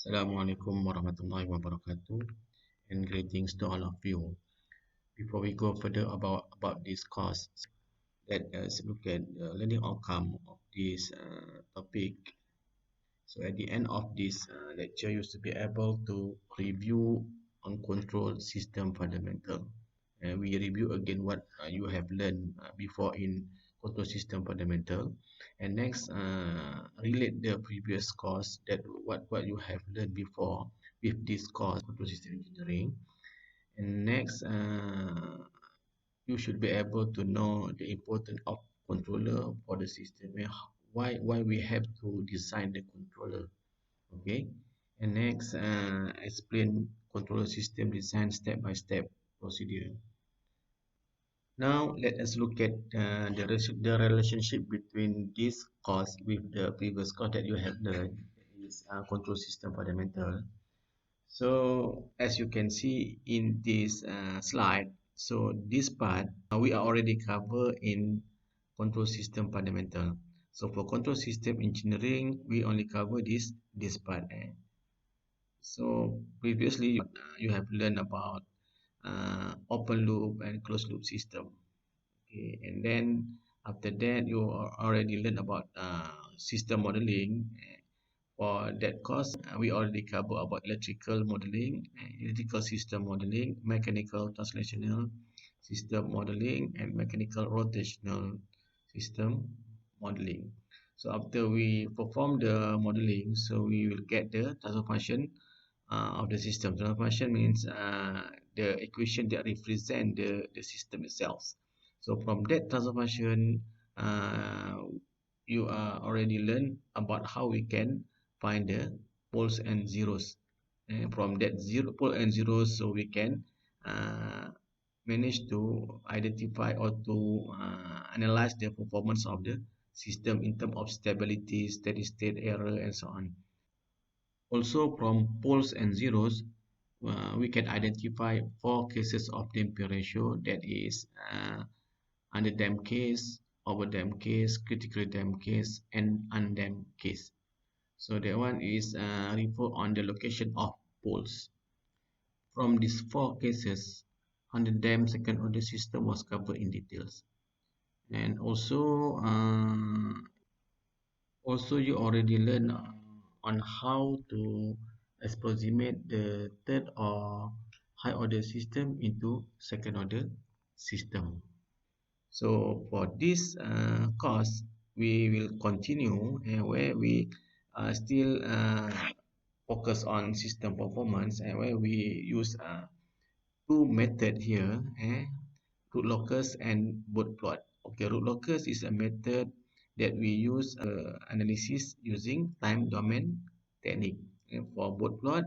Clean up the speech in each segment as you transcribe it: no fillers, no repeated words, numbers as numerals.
Assalamualaikum warahmatullahi wabarakatuh and greetings to all of you. Before we go further about this course, let us look at the learning outcome of this topic. So at the end of this lecture, you should be able to review on control system fundamental. And we review again what you have learned before in control system fundamental. And next, relate the previous course that what you have learned before with this course, control system engineering. And next, you should be able to know the importance of controller for the system and why we have to design the controller. Okay, and next, explain controller system design step by step procedure. Now let us look at the relationship between this course with the previous course that you have learned, is control system fundamental. So as you can see in this slide, so this part we are already covered in control system fundamental. So for control system engineering, we only cover this part. So previously you have learned about open loop and closed loop system. Okay, and then after that you already learned about system modeling. For that course, we already covered about electrical modeling, electrical system modeling, mechanical translational system modeling, and mechanical rotational system modeling. So after we perform the modeling, so we will get the transfer function of the system. Transfer function means the equation that represent the system itself. So from that transfer function, you already learned about how we can find the poles and zeros. And from that zero pole and zeros, so we can uh, manage to identify or to analyze the performance of the system in terms of stability, steady state error, and so on. Also, from poles and zeros, we can identify four cases of damping ratio, that is under damped case, over damped case, critical damped case, and undamped case. So that one is refer on the location of poles. From these four cases, under damped second order system was covered in details. And also you already learn on how to approximate the third or high order system into second order system. So for this course, we will continue where we still focus on system performance, and where we use two method here, root locus and boot plot. Okay, root locus is a method that we use analysis using time domain technique. And for boot plot,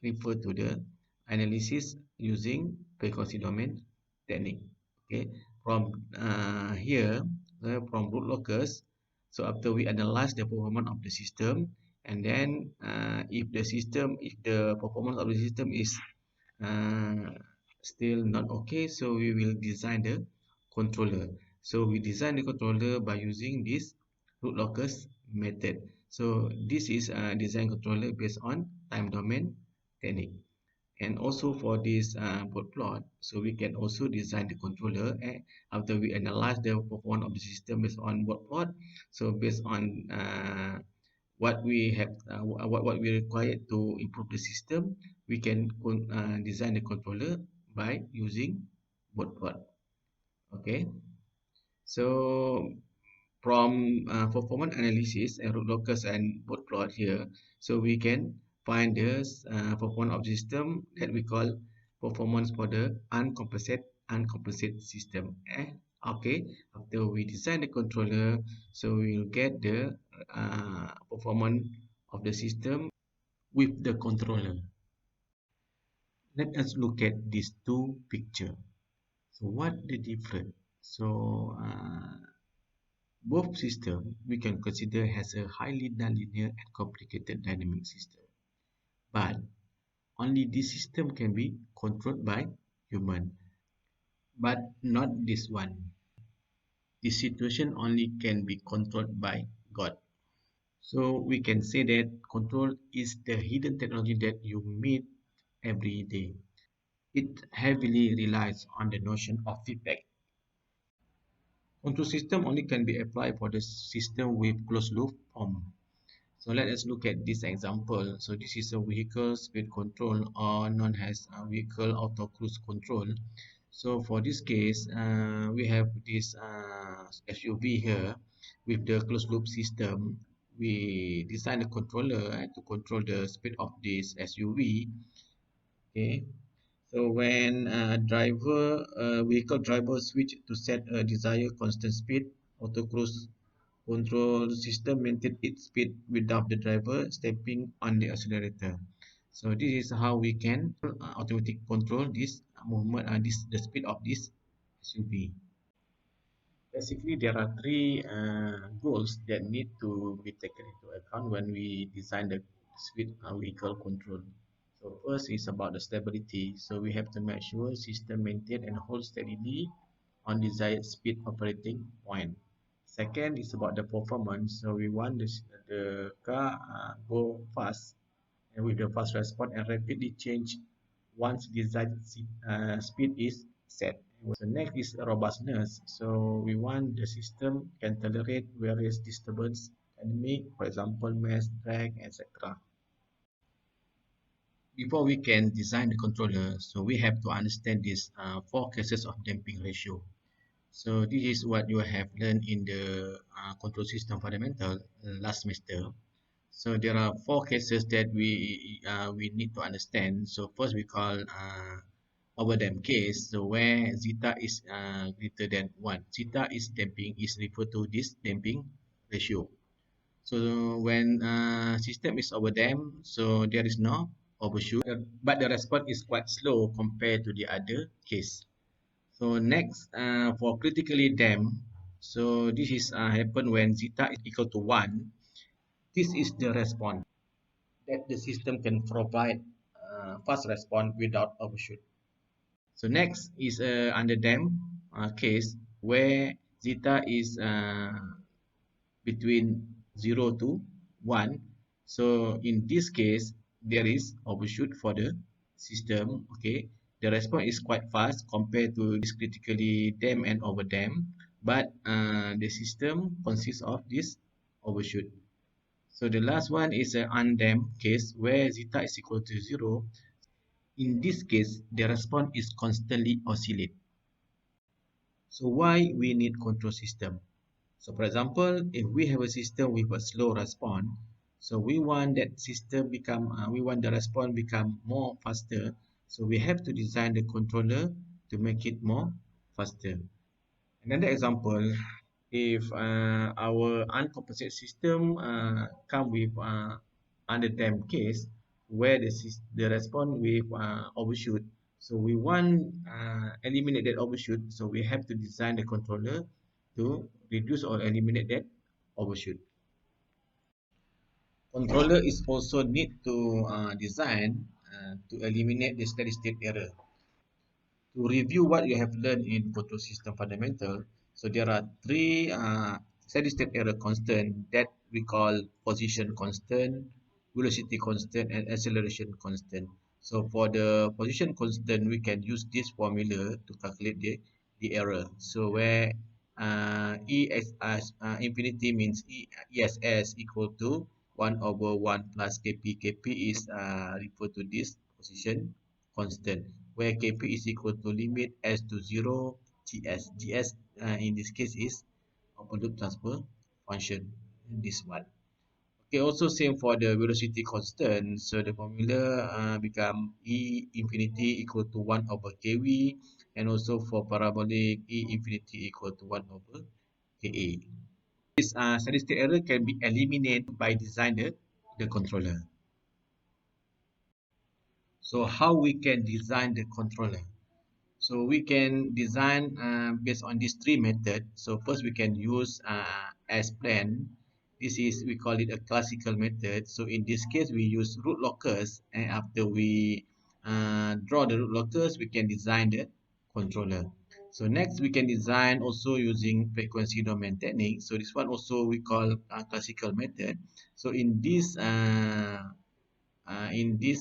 refer to the analysis using frequency domain technique. Okay, from here, from root locus, so after we analyze the performance of the system, and then if the performance of the system is uh, still not okay, so we will design the controller. So we design the controller by using this root locus method. So this is a design controller based on time domain technique. And also for this board plot, so we can also design the controller after we analyze the performance of the system based on board plot. So based on what we have, what we require to improve the system, we can design the controller by using board plot. Okay, so from performance analysis and root locus and board plot here, so we can find the performance of the system that we call performance for the uncompensated system. Okay, after we design the controller, so we will get the performance of the system with the controller. Let us look at these two picture. So what the difference? So both systems we can consider has a highly nonlinear and complicated dynamic system. But only this system can be controlled by human. But not this one. This situation only can be controlled by God. So we can say that control is the hidden technology that you meet every day. It heavily relies on the notion of feedback. Control system only can be applied for the system with closed loop form. So let us look at this example. So this is a vehicle speed control or known as a vehicle auto cruise control. So for this case, we have this SUV here with the closed loop system. We design a controller to control the speed of this SUV. Okay. So when vehicle driver switch to set a desired constant speed, auto cruise control system maintain its speed without the driver stepping on the accelerator. So this is how we can automatic control this movement, this the speed of this SUV. Basically, there are three goals that need to be taken into account when we design the speed vehicle control. So first is about the stability. So we have to make sure system maintain and hold steadily on desired speed operating point. Second is about the performance. So we want the car go fast and with the fast response and rapidly change once desired speed is set. So next is robustness. So we want the system can tolerate various disturbance, dynamic, for example, mass, drag, etc. Before we can design the controller, so we have to understand these four cases of damping ratio. So this is what you have learned in the control system fundamental last semester. So there are four cases that we need to understand. So first we call overdamp case. So where zeta is greater than one, zeta is damping is referred to this damping ratio. So when system is overdamp, so there is no overshoot, but the response is quite slow compared to the other case. So next, for critically damped, so this is happen when zeta is equal to one. This is the response that the system can provide fast response without overshoot. So next is under damped case where zeta is between 0 to 1. So in this case, there is overshoot for the system. Okay, the response is quite fast compared to this critically damped and overdamped, but the system consists of this overshoot. So the last one is an undamped case where zeta is equal to 0. In this case, the response is constantly oscillate. So why we need control system? So for example, if we have a system with a slow response, so we want that system become, we want the response become more faster. So we have to design the controller to make it more faster. Another example, if our uncompensated system come with under damped case where the response with overshoot, so we want eliminate that overshoot, so we have to design the controller to reduce or eliminate that overshoot. Controller is also need to design to eliminate the steady state error. To review what you have learned in control system fundamental, so there are three steady state error constant that we call position constant, velocity constant, and acceleration constant. So for the position constant, we can use this formula to calculate the error. So where infinity means ESS equal to 1 over 1 plus Kp. Kp is referred to this position constant, where Kp is equal to limit S to 0 Gs. Gs in this case is open loop transfer function, this one. Okay, also same for the velocity constant. So the formula become E infinity equal to 1 over Kv, and also for parabolic E infinity equal to 1 over Ka. This steady state error can be eliminated by designing the controller. So how we can design the controller? So we can design based on these three methods. So first we can use as planned. This is, we call it a classical method. So in this case, we use root lockers, and after we draw the root lockers, we can design the controller. So next we can design also using frequency domain technique. So this one also we call classical method. So in this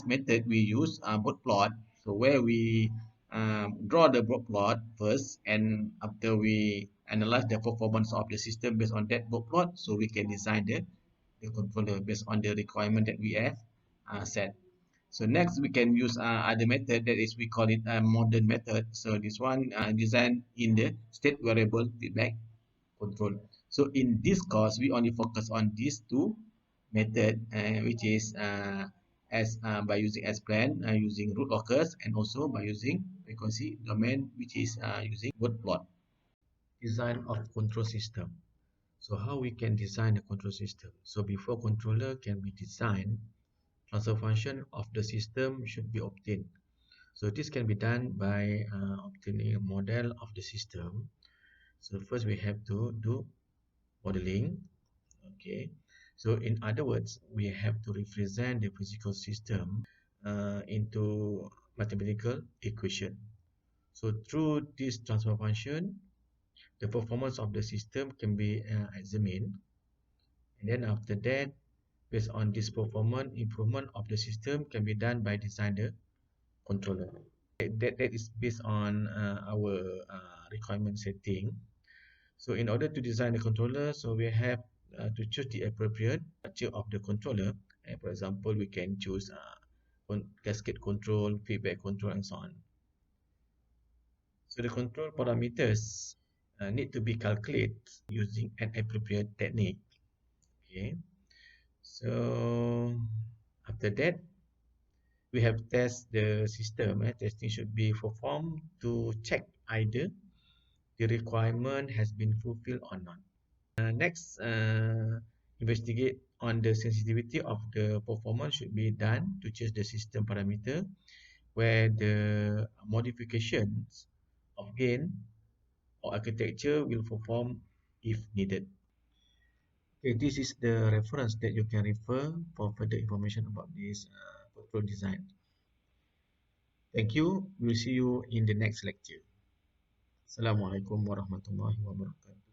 method we use both plot. So where we draw the both plot first, and after we analyze the performance of the system based on that both plot, so we can design the controller based on the requirement that we have set. So next we can use other method, that is we call it a modern method. So this one designed in the state variable feedback control. So in this course we only focus on these two method, which is as by using as plan, using root locus, and also by using frequency domain, which is using word plot. Design of control system. So how we can design a control system? So before controller can be designed, transfer function of the system should be obtained. So this can be done by obtaining a model of the system. So first we have to do modeling. Okay. So in other words, we have to represent the physical system into mathematical equation. So through this transfer function, the performance of the system can be examined. And then after that, based on this performance, improvement of the system can be done by design the controller. That is based on our requirement setting. So in order to design the controller, so we have to choose the appropriate structure of the controller. And for example, we can choose cascade control, feedback control, and so on. So the control parameters need to be calculated using an appropriate technique. Okay. So after that, we have test the system. Testing should be performed to check either the requirement has been fulfilled or not. Next, investigate on the sensitivity of the performance should be done to change the system parameter, where the modifications of gain or architecture will perform if needed. Okay, this is the reference that you can refer for further information about this control design. Thank you. We'll see you in the next lecture. Assalamualaikum warahmatullahi wabarakatuh.